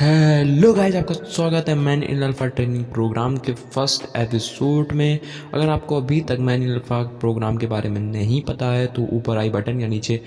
Hello guys, आपका स्वागत है man in alpha training program के फर्स्ट एपिसोड में। अगर आपको अभी तक मैन इन अल्फा प्रोग्राम के बारे में नहीं पता है तो ऊपर आई बटन या नीचे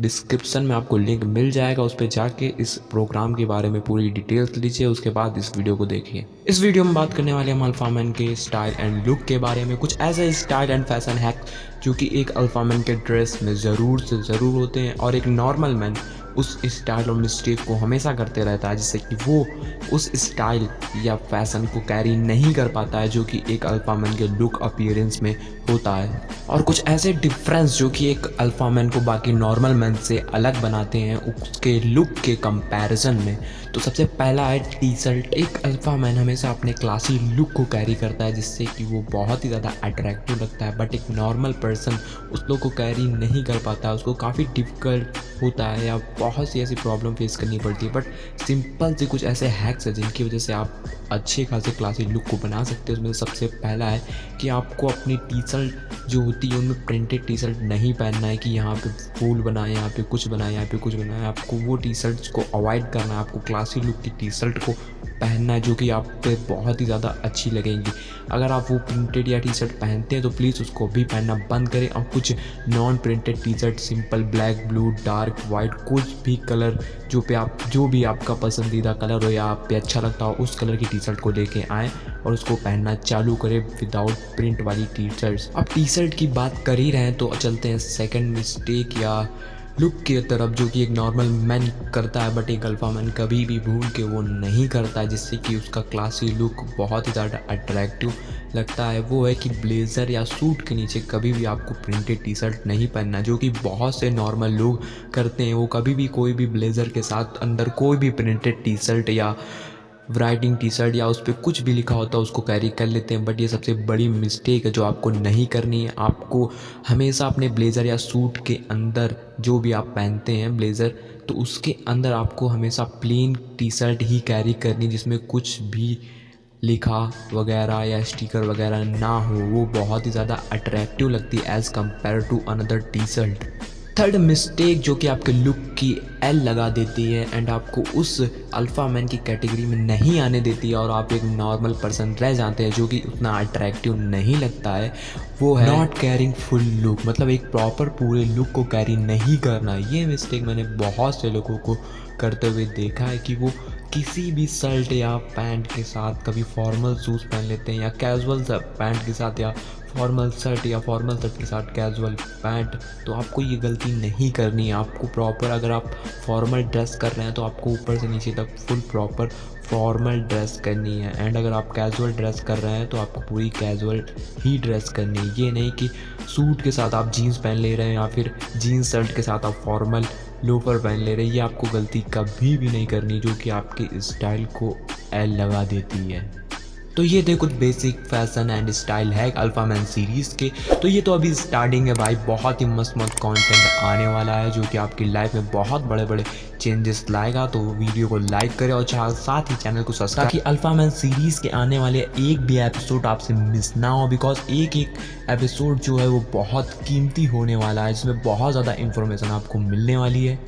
डिस्क्रिप्शन में आपको लिंक मिल जाएगा, उस पर जाके इस प्रोग्राम के बारे में पूरी डिटेल्स लीजिए, उसके बाद इस वीडियो को देखिए। इस वीडियो में बात करने वाले हम अल्फा मैन के स्टाइल एंड लुक के बारे में, कुछ ऐसे स्टाइल एंड फैशन हैक जो कि एक अल्फा मैन के ड्रेस में ज़रूर से ज़रूर होते हैं और एक नॉर्मल मैन उस स्टाइल और मिस्टेक को हमेशा करते रहता है, जिससे कि वो उस स्टाइल या फैशन को कैरी नहीं कर पाता है जो कि एक अल्फा मैन के लुक अपीयरेंस में होता है। और कुछ ऐसे डिफरेंस जो कि एक अल्फा मैन को बाकी नॉर्मल मैन से अलग बनाते हैं उसके लुक के कंपैरिजन में। तो सबसे पहला है टी शर्ट। एक अल्फा मैन हमेशा अपने क्लासी लुक को कैरी करता है जिससे कि वो बहुत ही ज़्यादा अट्रैक्टिव लगता है, बट एक नॉर्मल पर्सन उस लुक को कैरी नहीं कर पाता है, उसको काफ़ी डिफ़िकल्ट होता है या बहुत सी ऐसी प्रॉब्लम फेस करनी पड़ती है। बट सिंपल से कुछ ऐसे हैक्स हैं जिनकी वजह से आप अच्छे खासे क्लासी लुक को बना सकते हैं। उसमें सबसे पहला है कि आपको अपनी टी शर्ट जो होती है उनमें प्रिंटेड टी शर्ट नहीं पहनना है कि यहाँ पे फूल बनाए, यहाँ पे कुछ बनाए, यहाँ पे कुछ बनाए। आपको वो टी शर्ट्स को अवॉइड करना है, आपको क्लासी लुक की टी शर्ट को पहनना है जो कि आप पे बहुत ही ज़्यादा अच्छी लगेंगी। अगर आप वो प्रिंटेड या टी शर्ट पहनते हैं तो प्लीज़ उसको भी पहनना बंद करें और कुछ non printed T shirt, simple black, blue, dark, white, कुछ भी कलर जो भी आपका पसंदीदा कलर हो या आप पे अच्छा लगता हो उस कलर की टी शर्ट को लेके आएँ और उसको पहनना चालू करें विदाउट प्रिंट वाली टी शर्ट्स। अब टी शर्ट की बात कर ही रहे हैं तो चलते हैं सेकंड मिस्टेक या लुक की तरफ जो कि एक नॉर्मल मैन करता है बट एक अल्फा मैन कभी भी भूल के वो नहीं करता है, जिससे कि उसका क्लासी लुक बहुत ही ज़्यादा अट्रैक्टिव लगता है। वो है कि ब्लेज़र या सूट के नीचे कभी भी आपको प्रिंटेड टी शर्ट नहीं पहनना, जो कि बहुत से नॉर्मल लोग करते हैं। वो कभी भी कोई भी ब्लेज़र के साथ अंदर कोई भी प्रिंटेड टी शर्ट या राइटिंग टी शर्ट या उस पर कुछ भी लिखा होता है उसको कैरी कर लेते हैं, बट ये सबसे बड़ी मिस्टेक है जो आपको नहीं करनी है। आपको हमेशा अपने ब्लेज़र या सूट के अंदर जो भी आप पहनते हैं ब्लेज़र, तो उसके अंदर आपको हमेशा प्लेन टी शर्ट ही कैरी करनी जिसमें कुछ भी लिखा वगैरह या स्टिकर वगैरह ना हो। वो बहुत ही ज़्यादा अट्रैक्टिव लगती है as compare to another T-shirt. Third mistake जो कि आपके लुक की एल लगा देती है एंड आपको उस अल्फ़ा मैन की कैटेगरी में नहीं आने देती है और आप एक नॉर्मल पर्सन रह जाते हैं जो कि उतना अट्रैक्टिव नहीं लगता है, वो है नॉट कैरिंग फुल लुक। मतलब एक प्रॉपर पूरे लुक को कैरी नहीं करना। ये मिस्टेक मैंने बहुत से लोगों को करते हुए देखा है कि वो किसी भी शर्ट या पैंट के साथ कभी फॉर्मल शूज़ पहन लेते हैं या कैजुअल पैंट के साथ या फॉर्मल शर्ट या फॉर्मल शर्ट के साथ कैजुअल पैंट। तो आपको ये गलती नहीं करनी है। आपको प्रॉपर, अगर आप फॉर्मल ड्रेस कर रहे हैं तो आपको ऊपर से नीचे तक फुल प्रॉपर फॉर्मल ड्रेस करनी है, एंड अगर आप कैजुअल ड्रेस कर रहे हैं तो आपको पूरी कैजुअल ही ड्रेस करनी है। ये नहीं कि सूट के साथ आप जीन्स पहन ले रहे हैं या फिर जीन्स शर्ट के साथ आप फॉर्मल लोफर पहन ले रहे हैं। ये आपको गलती कभी भी नहीं करनी जो कि आपके स्टाइल को एल लगा देती है। तो ये थे कुछ बेसिक फैशन एंड स्टाइल है अल्फा मैन सीरीज़ के। तो ये तो अभी स्टार्टिंग है भाई, बहुत ही मस्त मस्त कंटेंट आने वाला है जो कि आपकी लाइफ में बहुत बड़े बड़े चेंजेस लाएगा। तो वीडियो को लाइक करें और साथ ही चैनल को सब्सक्राइब, ताकि अल्फा मैन सीरीज़ के आने वाले एक भी एपिसोड आपसे मिस ना हो। बिकॉज एक एक एपिसोड जो है वो बहुत कीमती होने वाला है, जिसमें बहुत ज़्यादा इन्फॉर्मेशन आपको मिलने वाली है।